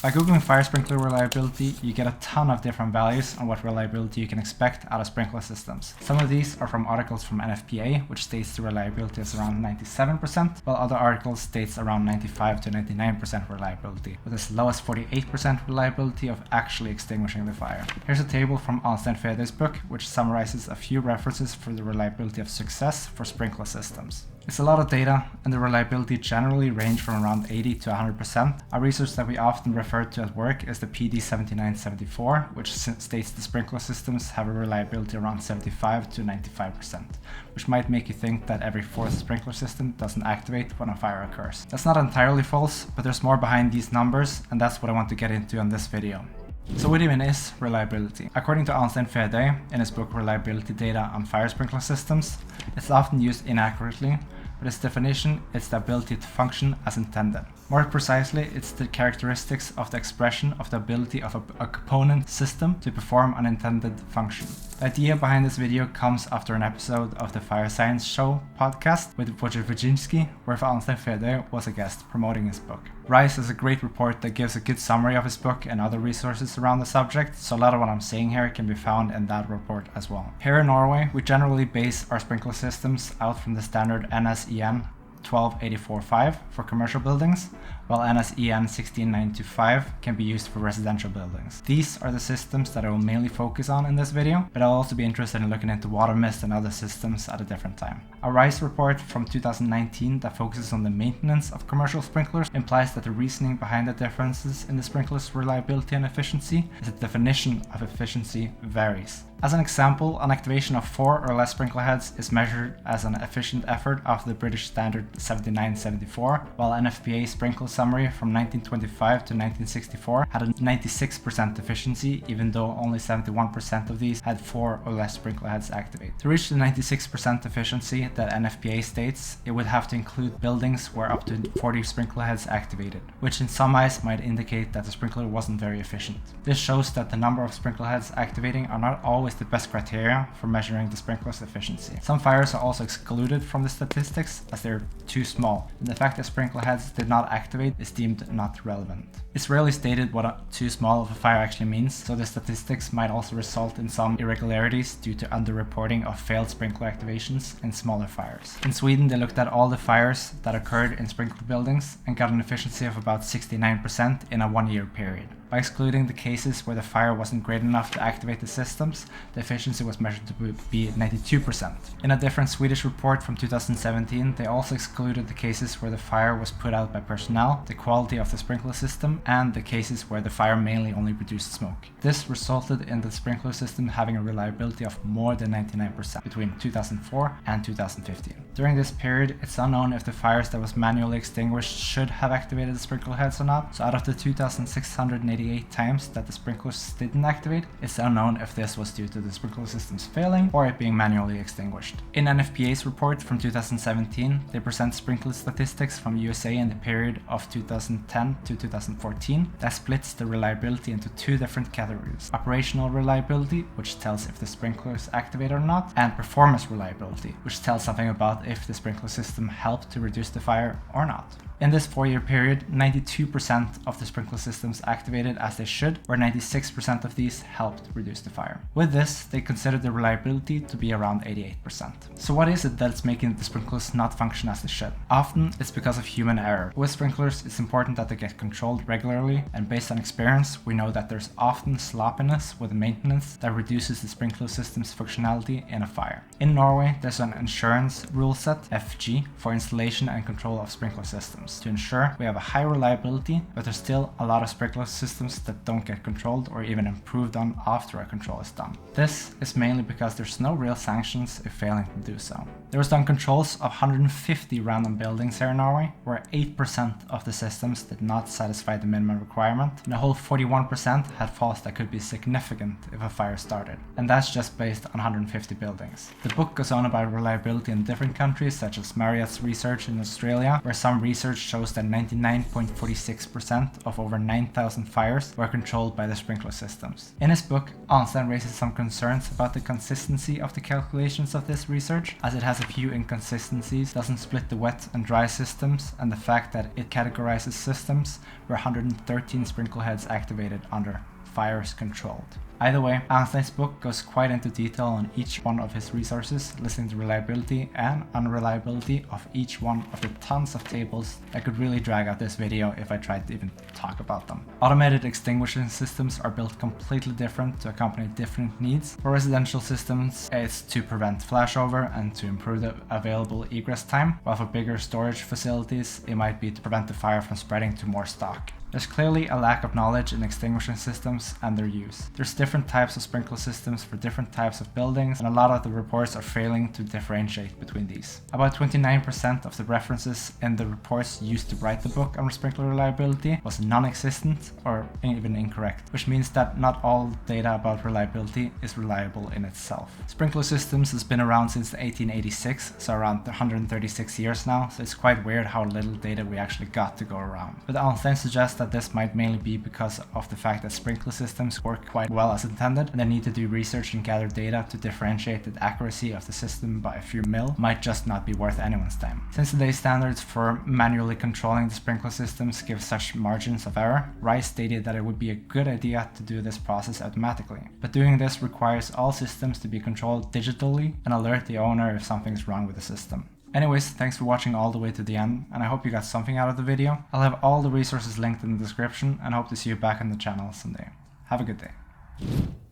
By googling fire sprinkler reliability, you get a ton of different values on what reliability you can expect out of sprinkler systems. Some of these are from articles from NFPA, which states the reliability is around 97%, while other articles states around 95 to 99% reliability, with as low as 48% reliability of actually extinguishing the fire. Here's a table from Arnstein Fedøy's book, which summarizes a few references for the reliability of success for sprinkler systems. It's a lot of data, and the reliability generally range from around 80 to 100%. A resource that we often refer to at work is the PD 7974, which states the sprinkler systems have a reliability around 75 to 95%, which might make you think that every fourth sprinkler system doesn't activate when a fire occurs. That's not entirely false, but there's more behind these numbers, and that's what I want to get into in this video. So what even is reliability? According to Arnstein Fedøy in his book Reliability Data on Fire Sprinkler Systems, it's often used inaccurately, but its definition is the ability to function as intended. More precisely, it's the characteristics of the expression of the ability of a component system to perform an intended function. The idea behind this video comes after an episode of the Fire Science Show podcast with Wojciech, where Arnstein Fedøy was a guest promoting his book. RISE is a great report that gives a good summary of his book and other resources around the subject, so a lot of what I'm saying here can be found in that report as well. Here in Norway, we generally base our sprinkler systems out from the standard NSEN 12845 for commercial buildings, while NSEN 16925 can be used for residential buildings. These are the systems that I will mainly focus on in this video, but I'll also be interested in looking into water mist and other systems at a different time. A RISE report from 2019 that focuses on the maintenance of commercial sprinklers implies that the reasoning behind the differences in the sprinklers' reliability and efficiency is that the definition of efficiency varies. As an example, an activation of 4 or less sprinkler heads is measured as an efficient effort after the British standard 7974, while NFPA sprinkler summary from 1925 to 1964 had a 96% efficiency, even though only 71% of these had 4 or less sprinkler heads activated. To reach the 96% efficiency that NFPA states, it would have to include buildings where up to 40 sprinkler heads activated, which in some eyes might indicate that the sprinkler wasn't very efficient. This shows that the number of sprinkler heads activating are not always the best criteria for measuring the sprinkler's efficiency. Some fires are also excluded from the statistics as they're too small, and the fact that sprinkler heads did not activate is deemed not relevant. It's rarely stated what too small of a fire actually means, so the statistics might also result in some irregularities due to underreporting of failed sprinkler activations in smaller fires. In Sweden, they looked at all the fires that occurred in sprinkler buildings and got an efficiency of about 69% in a 1-year period. By excluding the cases where the fire wasn't great enough to activate the systems, the efficiency was measured to be 92%. In a different Swedish report from 2017, they also excluded the cases where the fire was put out by personnel, the quality of the sprinkler system, and the cases where the fire mainly only produced smoke. This resulted in the sprinkler system having a reliability of more than 99% between 2004 and 2015. During this period, it's unknown if the fires that was manually extinguished should have activated the sprinkler heads or not, so out of the 2,688 times that the sprinklers didn't activate, it's unknown if this was due to the sprinkler systems failing or it being manually extinguished. In NFPA's report from 2017, they present sprinkler statistics from USA in the period of 2010 to 2014 that splits the reliability into 2 different categories: operational reliability, which tells if the sprinkler is activated or not, and performance reliability, which tells something about if the sprinkler system helped to reduce the fire or not. In this 4-year period, 92% of the sprinkler systems activated as they should, where 96% of these helped reduce the fire. With this, they considered the reliability to be around 88%. So what is it that's making the sprinklers not function as they should? Often, it's because of human error. With sprinklers, it's important that they get controlled regularly, and based on experience, we know that there's often sloppiness with maintenance that reduces the sprinkler system's functionality in a fire. In Norway, there's an insurance rule set, FG, for installation and control of sprinkler systems, to ensure we have a high reliability, but there's still a lot of sprinkler systems that don't get controlled or even improved on after a control is done. This is mainly because there's no real sanctions if failing to do so. There was done controls of 150 random buildings here in Norway, where 8% of the systems did not satisfy the minimum requirement, and a whole 41% had faults that could be significant if a fire started. And that's just based on 150 buildings. The book goes on about reliability in different countries, such as Marriott's research in Australia, where some research shows that 99.46% of over 9,000 fires were controlled by the sprinkler systems. In his book, Arnstein raises some concerns about the consistency of the calculations of this research, as it has a few inconsistencies, doesn't split the wet and dry systems, and the fact that it categorizes systems where 113 sprinkler heads activated under fires controlled. Either way, Arnstein's book goes quite into detail on each one of his resources, listing the reliability and unreliability of each one of the tons of tables that could really drag out this video if I tried to even talk about them. Automated extinguishing systems are built completely different to accompany different needs. For residential systems, it's to prevent flashover and to improve the available egress time, while for bigger storage facilities, it might be to prevent the fire from spreading to more stock. There's clearly a lack of knowledge in extinguishing systems and their use. There's different types of sprinkler systems for different types of buildings, and a lot of the reports are failing to differentiate between these. About 29% of the references in the reports used to write the book on sprinkler reliability was non-existent or even incorrect, which means that not all data about reliability is reliable in itself. Sprinkler systems has been around since 1886, so around 136 years now, so it's quite weird how little data we actually got to go around. But Arnstein suggests that this might mainly be because of the fact that sprinkler systems work quite well as intended, and they need to do research and gather data to differentiate the accuracy of the system by a few mil might just not be worth anyone's time. Since today's standards for manually controlling the sprinkler systems give such margins of error, RISE stated that it would be a good idea to do this process automatically. But doing this requires all systems to be controlled digitally and alert the owner if something's wrong with the system. Anyways, thanks for watching all the way to the end, and I hope you got something out of the video. I'll have all the resources linked in the description, and hope to see you back on the channel someday. Have a good day.